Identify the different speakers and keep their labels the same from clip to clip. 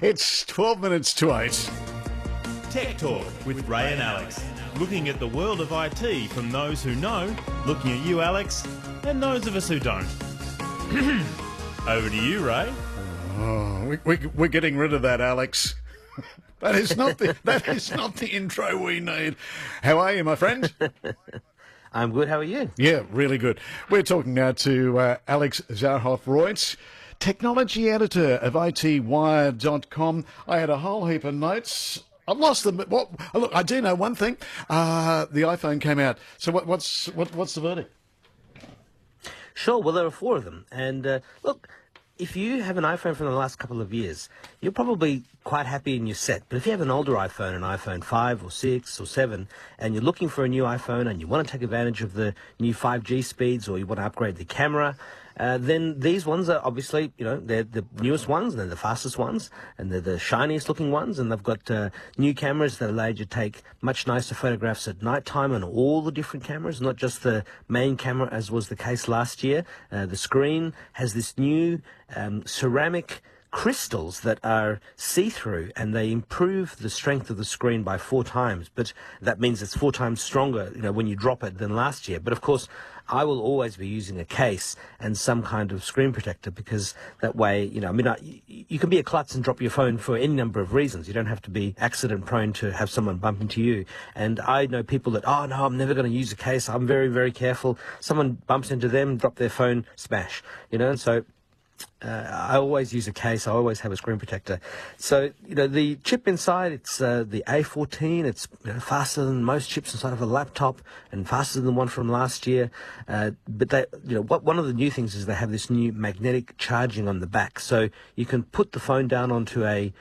Speaker 1: It's 12 minutes to 8.
Speaker 2: Tech Talk with Ray and Alex. Looking at the world of IT from those who know, looking at you, Alex, and those of us who don't. Over to you, Ray.
Speaker 1: Oh, we're getting rid of that, Alex. That is not the intro we need. How are you, my friend?
Speaker 3: I'm good. How are you?
Speaker 1: Yeah, really good. We're talking now to Alex Zarhoff-Reuts, technology editor of ITWire.com. I had a whole heap of notes. I've lost them. Look, I do know one thing. The iPhone came out. So what's the verdict?
Speaker 3: Sure. Well, there are four of them. And look, if you have an iPhone from the last couple of years, you're probably quite happy in your set. But if you have an older iPhone, an iPhone 5 or 6 or 7, and you're looking for a new iPhone and you want to take advantage of the new 5G speeds, or you want to upgrade the camera, then these ones are obviously, they're the newest ones, and they're the fastest ones, and they're the shiniest looking ones, and they've got new cameras that allow you to take much nicer photographs at night time, and all the different cameras, not just the main camera as was the case last year. The screen has this new ceramic crystals that are see-through, and they improve the strength of the screen by 4 times, but that means it's 4 times stronger when you drop it than last year. But of course, I will always be using a case and some kind of screen protector, because that way, you can be a klutz and drop your phone for any number of reasons. You don't have to be accident prone to have someone bump into you. And I know people that, oh no, I'm never going to use a case. I'm very, very careful. Someone bumps into them, drop their phone, smash, and so I always use a case. I always have a screen protector. So, the chip inside, it's the A14. It's faster than most chips inside of a laptop and faster than the one from last year. But they, one of the new things is they have this new magnetic charging on the back. So you can put the phone down onto a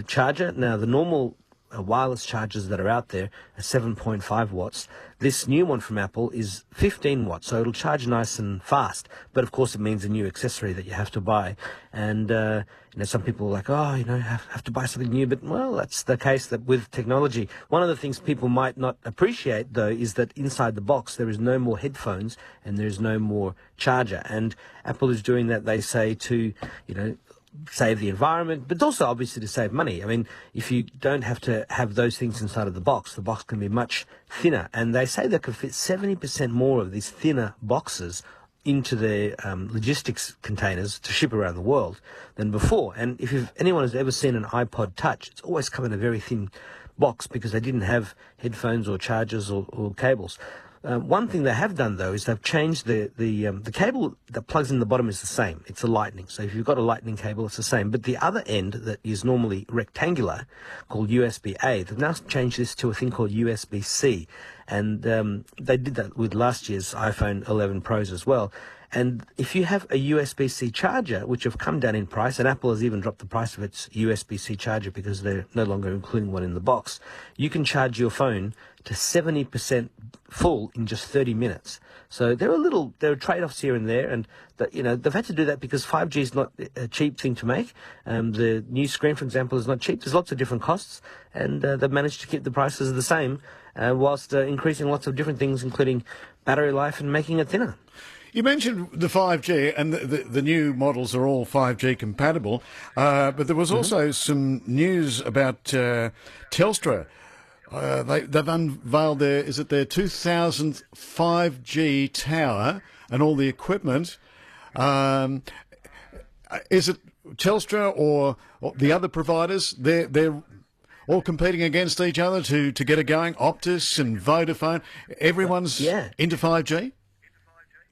Speaker 3: charger. Now, the normal wireless chargers that are out there are 7.5 watts. This new one from Apple is 15 watts, so it'll charge nice and fast. But of course, it means a new accessory that you have to buy. And some people are like, have to buy something new. But well, that's the case that with technology. One of the things people might not appreciate, though, is that inside the box there is no more headphones and there is no more charger. And Apple is doing that, they say, to save the environment, but also obviously to save money. I mean, if you don't have to have those things inside of the box can be much thinner. And they say they could fit 70% more of these thinner boxes into their logistics containers to ship around the world than before. And if anyone has ever seen an iPod Touch, it's always come in a very thin box because they didn't have headphones or chargers or cables. One thing they have done, though, is they've changed the cable that plugs in the bottom is the same. It's a lightning. So if you've got a lightning cable, it's the same. But the other end that is normally rectangular, called USB-A, they've now changed this to a thing called USB-C. And they did that with last year's iPhone 11 Pros as well. And if you have a USB-C charger, which have come down in price, and Apple has even dropped the price of its USB-C charger because they're no longer including one in the box, you can charge your phone to 70% full in just 30 minutes. So there are trade-offs here and there, and they've had to do that because 5G is not a cheap thing to make. The new screen, for example, is not cheap. There's lots of different costs, and they've managed to keep the prices the same whilst increasing lots of different things, including battery life and making it thinner.
Speaker 1: You mentioned the 5G, and the new models are all 5G compatible, but there was also some news about Telstra. They've unveiled their 2000th 5G tower and all the equipment. Is it Telstra or the other providers? They're all competing against each other to get it going. Optus and Vodafone, everyone's into 5G?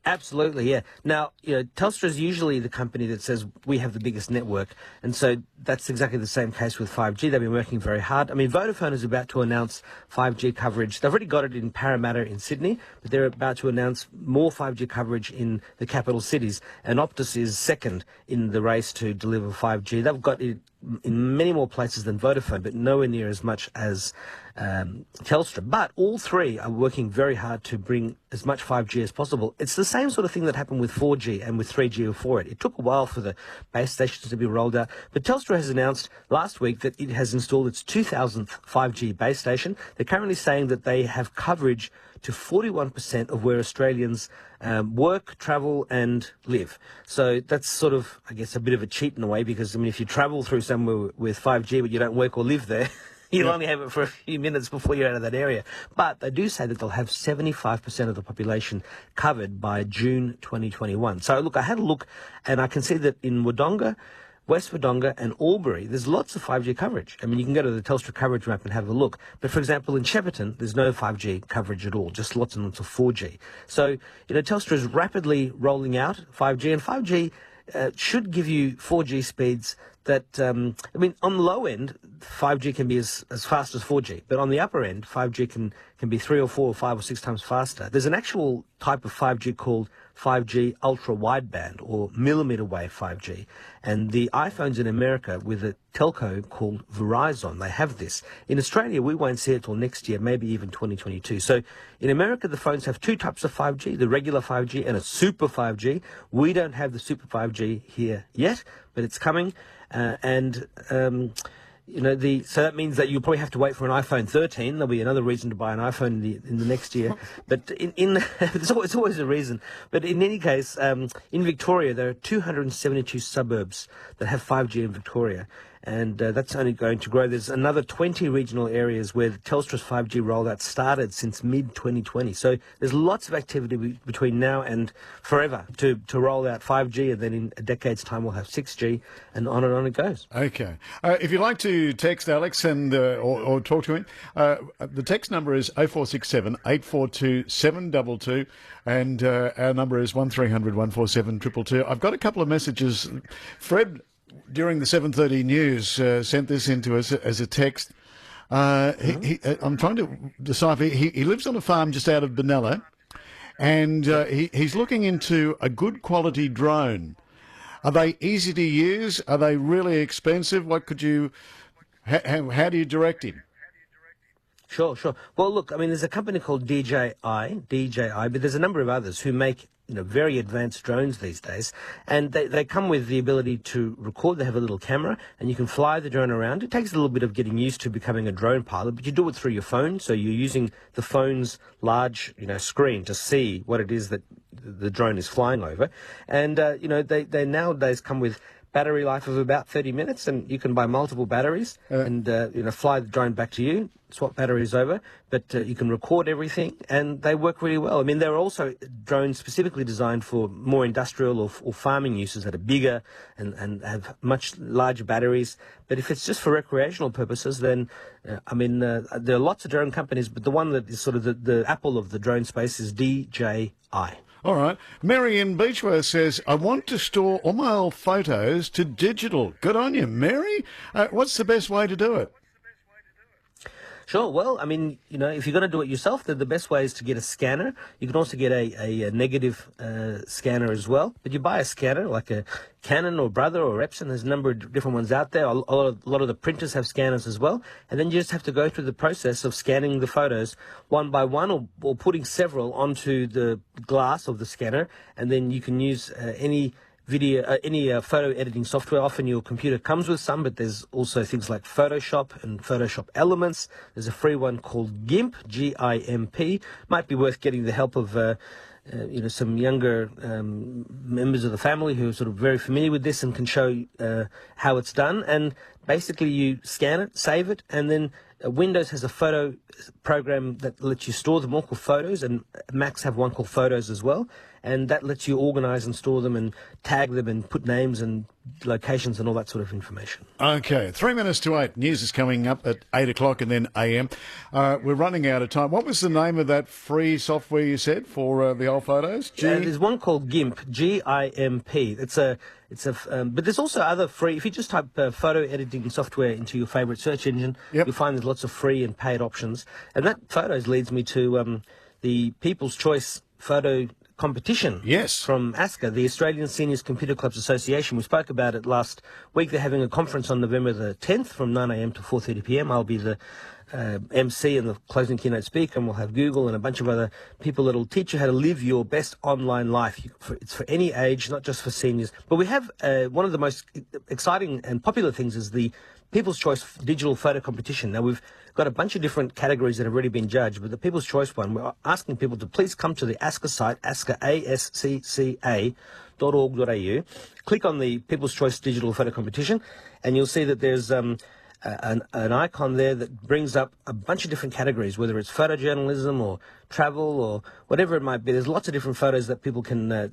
Speaker 3: Absolutely, yeah. Now, Telstra is usually the company that says we have the biggest network, and so that's exactly the same case with 5G. They've been working very hard. I mean, Vodafone is about to announce 5G coverage. They've already got it in Parramatta in Sydney, but they're about to announce more 5G coverage in the capital cities, and Optus is second in the race to deliver 5G. They've got it in many more places than Vodafone, but nowhere near as much as Telstra. But all three are working very hard to bring as much 5G as possible. It's the same sort of thing that happened with 4G and with 3G before it. It took a while for the base stations to be rolled out, but Telstra has announced last week that it has installed its 2000th 5G base station. They're currently saying that they have coverage to 41% of where Australians work, travel and live. So that's sort of, I guess, a bit of a cheat in a way, because, I mean, if you travel through somewhere with 5G but you don't work or live there, you'll only have it for a few minutes before you're out of that area. But they do say that they'll have 75% of the population covered by June 2021. So, look, I had a look, and I can see that in Wodonga, West Wodonga and Albury, there's lots of 5G coverage. I mean, you can go to the Telstra coverage map and have a look. But, for example, in Shepparton, there's no 5G coverage at all, just lots and lots of 4G. So, Telstra is rapidly rolling out 5G, and 5G should give you 4G speeds that, I mean, on the low end, 5G can be as fast as 4G, but on the upper end, 5G can be 3 or 4 or 5 or 6 times faster. There's an actual type of 5G called 5G ultra wideband or millimeter wave 5G, and the iPhones in America with a telco called Verizon, they have this. In Australia, we won't see it till next year, maybe even 2022. So in America, the phones have 2 types of 5G, the regular 5G and a super 5G. We don't have the super 5G here yet, but it's coming. So that means that you'll probably have to wait for an iPhone 13. There'll be another reason to buy an iPhone in the next year. But it's always a reason. But in any case, in Victoria, there are 272 suburbs that have 5G in Victoria. And that's only going to grow. There's another 20 regional areas where Telstra's 5G rollout started since mid-2020. So there's lots of activity between now and forever to roll out 5G, and then in a decade's time we'll have 6G, and on it goes.
Speaker 1: Okay. If you'd like to text Alex and or talk to him, the text number is 0467 842 722, and our number is 1300 147 222. I've got a couple of messages. Fred, during the 7:30 news, sent this into us as a text. I'm trying to decipher. He lives on a farm just out of Benalla, and he's looking into a good quality drone. Are they easy to use? Are they really expensive? What could you? How do you direct him?
Speaker 3: Sure. Well, look, I mean, there's a company called DJI, but there's a number of others who make very advanced drones these days, and they come with the ability to record. They have a little camera, and you can fly the drone around. It takes a little bit of getting used to becoming a drone pilot, but you do it through your phone, so you're using the phone's large, screen to see what it is that the drone is flying over. And, they nowadays come with battery life of about 30 minutes, and you can buy multiple batteries and fly the drone back to you, swap batteries over, but you can record everything, and they work really well. I mean, there are also drones specifically designed for more industrial or farming uses that are bigger and have much larger batteries. But if it's just for recreational purposes, then there are lots of drone companies, but the one that is sort of the Apple of the drone space is DJI.
Speaker 1: All right. Mary in Beechworth says, I want to store all my old photos to digital. Good on you, Mary. What's the best way to do it?
Speaker 3: Sure. Well, I mean, if you're going to do it yourself, then the best way is to get a scanner. You can also get a negative scanner as well. But you buy a scanner like a Canon or Brother or Epson. There's a number of different ones out there. A lot of the printers have scanners as well. And then you just have to go through the process of scanning the photos one by one or putting several onto the glass of the scanner. And then you can use any photo editing software. Often your computer comes with some, but there's also things like Photoshop and Photoshop Elements. There's a free one called GIMP, G-I-M-P. Might be worth getting the help of some younger members of the family who are sort of very familiar with this and can show how it's done. And basically you scan it, save it, and then Windows has a photo program that lets you store them all called Photos, and Macs have one called Photos as well, and that lets you organize and store them and tag them and put names and locations and all that sort of information. Okay,
Speaker 1: 3 minutes to 8. News is coming up at 8 o'clock and then AM. We're running out of time. What was the name of that free software you said for the old photos?
Speaker 3: There's one called GIMP, G-I-M-P. But there's also other free. If you just type photo editing software into your favorite search engine, you'll find there's lots of free and paid options. And that photos leads me to the People's Choice Photo Competition.
Speaker 1: Yes. From
Speaker 3: ASCA, the Australian Seniors Computer Clubs Association. We spoke about it last week. They're having a conference on November the 10th from 9 a.m. to 4:30 p.m. I'll be the MC and the closing keynote speaker, and we'll have Google and a bunch of other people that will teach you how to live your best online life. It's for any age, not just for seniors. But we have one of the most exciting and popular things is the People's Choice Digital Photo Competition. Now, we've got a bunch of different categories that have already been judged, but the People's Choice one, we're asking people to please come to the ASCA site, ASCA, ASCCA.org.au. Click on the People's Choice Digital Photo Competition, and you'll see that there's an icon there that brings up a bunch of different categories, whether it's photojournalism or travel or whatever it might be. There's lots of different photos that people can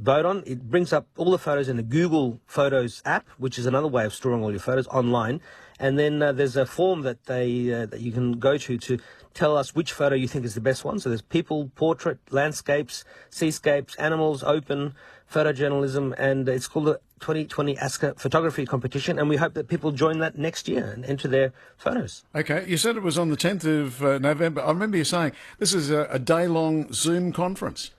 Speaker 3: vote on. It brings up all the photos in the Google Photos app, which is another way of storing all your photos online. And then there's a form that that you can go to tell us which photo you think is the best one. So there's people, portrait, landscapes, seascapes, animals, open, photojournalism, and it's called the 2020 ASCA Photography Competition, and we hope that people join that next year and enter their photos.
Speaker 1: Okay, you said it was on the 10th of November. I remember you saying this is a day-long Zoom conference.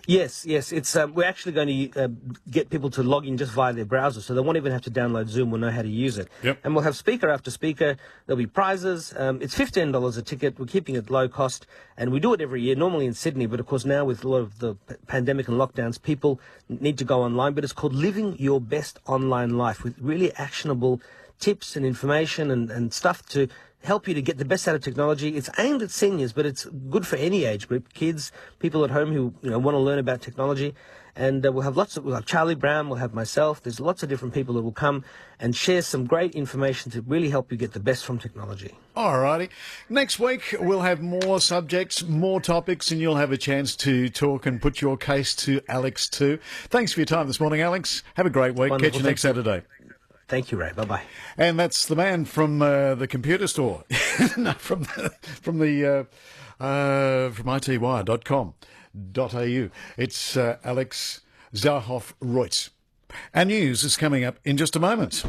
Speaker 3: Yes. It's we're actually going to get people to log in just via their browser, so they won't even have to download Zoom. We'll know how to use it.
Speaker 1: Yep.
Speaker 3: And we'll have speaker after speaker. There'll be prizes. It's $15 a ticket. We're keeping it low cost, and we do it every year, normally in Sydney, but of course now with a lot of the pandemic and lockdowns, people need to go online. But it's called Living Your Best Online Life, with really actionable tips and information and stuff to help you to get the best out of technology. It's aimed at seniors, but it's good for any age group, kids, people at home who want to learn about technology. And we'll have Charlie Brown, we'll have myself. There's lots of different people that will come and share some great information to really help you get the best from technology.
Speaker 1: All righty. Next week, we'll have more subjects, more topics, and you'll have a chance to talk and put your case to Alex too. Thanks for your time this morning, Alex. Have a great week.
Speaker 3: Wonderful.
Speaker 1: Catch you next Saturday.
Speaker 3: Thank you, Ray. Bye-bye.
Speaker 1: And that's the man from the computer store, no, from itwire.com.au. It's Alex Zahoff-Reutz. Our news is coming up in just a moment.